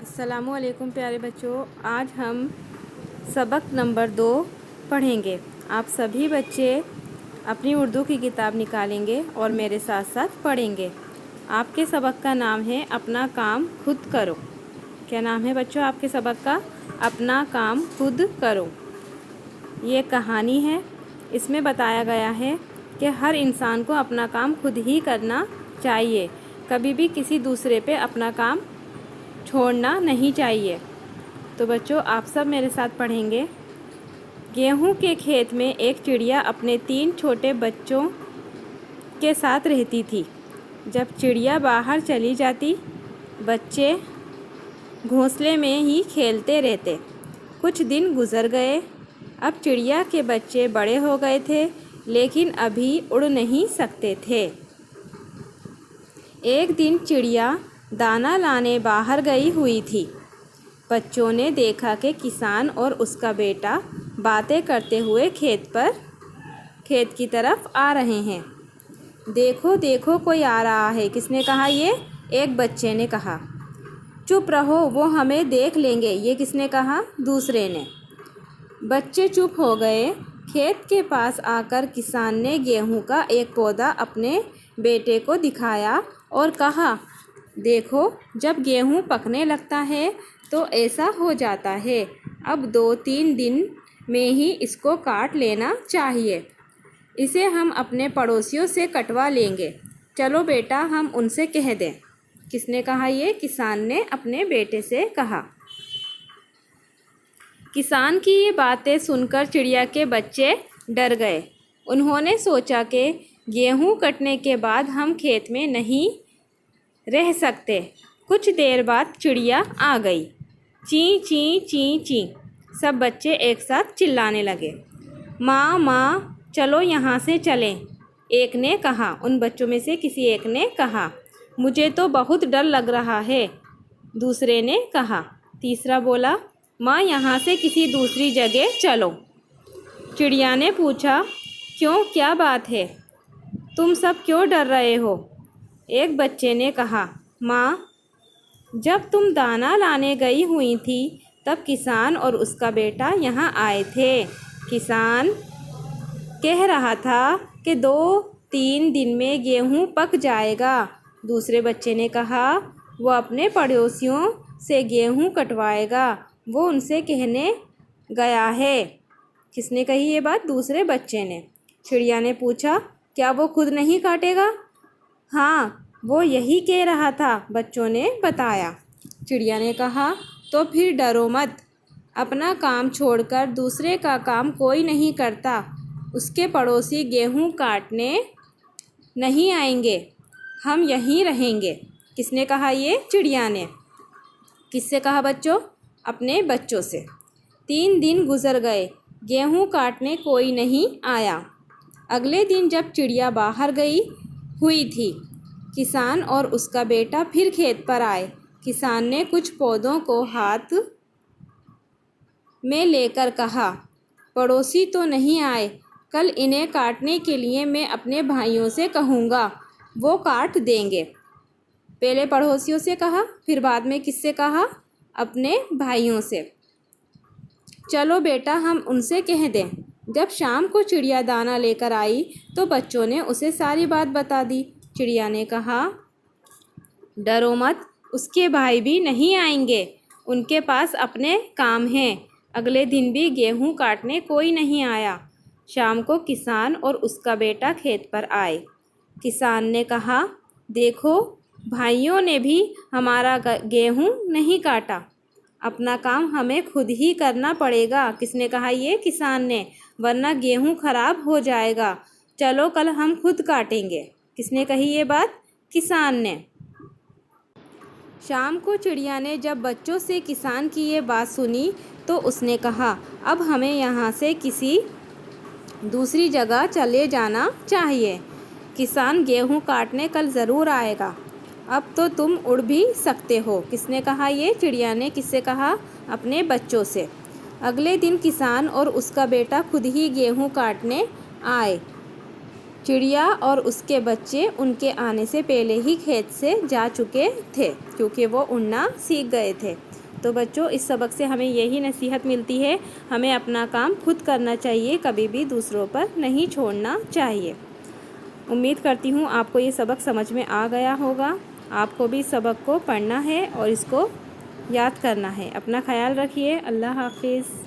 अस्सलामुअलैकुम प्यारे बच्चों, आज हम सबक नंबर 2 पढ़ेंगे। आप सभी बच्चे अपनी उर्दू की किताब निकालेंगे और मेरे साथ साथ पढ़ेंगे। आपके सबक का नाम है अपना काम खुद करो। क्या नाम है बच्चों आपके सबक का? अपना काम खुद करो। ये कहानी है। इसमें बताया गया है कि हर इंसान को अपना काम खुद ही करना चाहिए। कभी भी किसी दूसरे पे अपना काम छोड़ना नहीं चाहिए। तो बच्चों आप सब मेरे साथ पढ़ेंगे। गेहूं के खेत में एक चिड़िया अपने 3 छोटे बच्चों के साथ रहती थी। जब चिड़िया बाहर चली जाती, बच्चे घोंसले में ही खेलते रहते। कुछ दिन गुजर गए। अब चिड़िया के बच्चे बड़े हो गए थे, लेकिन अभी उड़ नहीं सकते थे। एक दिन चिड़िया दाना लाने बाहर गई हुई थी। बच्चों ने देखा कि किसान और उसका बेटा बातें करते हुए खेत की तरफ आ रहे हैं। देखो देखो कोई आ रहा है। किसने कहा ये? एक बच्चे ने कहा। चुप रहो, वो हमें देख लेंगे। ये किसने कहा? दूसरे ने। बच्चे चुप हो गए। खेत के पास आकर किसान ने गेहूं का एक पौधा अपने बेटे को दिखाया और कहा, देखो जब गेहूं पकने लगता है तो ऐसा हो जाता है। अब 2-3 दिन में ही इसको काट लेना चाहिए। इसे हम अपने पड़ोसियों से कटवा लेंगे। चलो बेटा हम उनसे कह दें। किसने कहा ये? किसान ने अपने बेटे से कहा। किसान की ये बातें सुनकर चिड़िया के बच्चे डर गए। उन्होंने सोचा कि गेहूं कटने के बाद हम खेत में नहीं रह सकते। कुछ देर बाद चिड़िया आ गई। ची ची ची ची। सब बच्चे एक साथ चिल्लाने लगे। माँ माँ चलो यहाँ से चलें। एक ने कहा। उन बच्चों में से किसी एक ने कहा। मुझे तो बहुत डर लग रहा है। दूसरे ने कहा। तीसरा बोला, माँ यहाँ से किसी दूसरी जगह चलो। चिड़िया ने पूछा, क्यों, क्या बात है? तुम सब क्यों डर रहे हो? एक बच्चे ने कहा, माँ जब तुम दाना लाने गई हुई थी तब किसान और उसका बेटा यहाँ आए थे। किसान कह रहा था कि 2-3 दिन में गेहूँ पक जाएगा। दूसरे बच्चे ने कहा, वो अपने पड़ोसियों से गेहूँ कटवाएगा। वो उनसे कहने गया है। किसने कही ये बात? दूसरे बच्चे ने। चिड़िया ने पूछा, क्या वो खुद नहीं काटेगा? हाँ, वो यही कह रहा था, बच्चों ने बताया। चिड़िया ने कहा, तो फिर डरो मत। अपना काम छोड़कर दूसरे का काम कोई नहीं करता। उसके पड़ोसी गेहूं काटने नहीं आएंगे। हम यहीं रहेंगे। किसने कहा ये? चिड़िया ने। किससे कहा बच्चों? अपने बच्चों से। 3 दिन गुजर गए। गेहूं काटने कोई नहीं आया। अगले दिन जब चिड़िया बाहर गई हुई थी, किसान और उसका बेटा फिर खेत पर आए। किसान ने कुछ पौधों को हाथ में लेकर कहा, पड़ोसी तो नहीं आए। कल इन्हें काटने के लिए मैं अपने भाइयों से कहूँगा, वो काट देंगे। पहले पड़ोसियों से कहा, फिर बाद में किससे कहा? अपने भाइयों से। चलो बेटा हम उनसे कह दें। जब शाम को चिड़िया दाना लेकर आई तो बच्चों ने उसे सारी बात बता दी। चिड़िया ने कहा, डरो मत, उसके भाई भी नहीं आएंगे। उनके पास अपने काम हैं। अगले दिन भी गेहूं काटने कोई नहीं आया। शाम को किसान और उसका बेटा खेत पर आए। किसान ने कहा, देखो भाइयों ने भी हमारा गेहूं नहीं काटा। अपना काम हमें खुद ही करना पड़ेगा। किसने कहा ये? किसान ने। वरना गेहूं खराब हो जाएगा। चलो कल हम खुद काटेंगे। किसने कही ये बात? किसान ने। शाम को चिड़िया ने जब बच्चों से किसान की ये बात सुनी तो उसने कहा, अब हमें यहाँ से किसी दूसरी जगह चले जाना चाहिए। किसान गेहूं काटने कल ज़रूर आएगा। अब तो तुम उड़ भी सकते हो। किसने कहा ये? चिड़िया ने। किससे कहा? अपने बच्चों से। अगले दिन किसान और उसका बेटा खुद ही गेहूं काटने आए। चिड़िया और उसके बच्चे उनके आने से पहले ही खेत से जा चुके थे, क्योंकि वो उड़ना सीख गए थे। तो बच्चों, इस सबक से हमें यही नसीहत मिलती है, हमें अपना काम खुद करना चाहिए, कभी भी दूसरों पर नहीं छोड़ना चाहिए। उम्मीद करती हूँ आपको ये सबक समझ में आ गया होगा। आपको भी इस सबक को पढ़ना है और इसको याद करना है। अपना ख्याल रखिए। अल्लाह हाफिज़।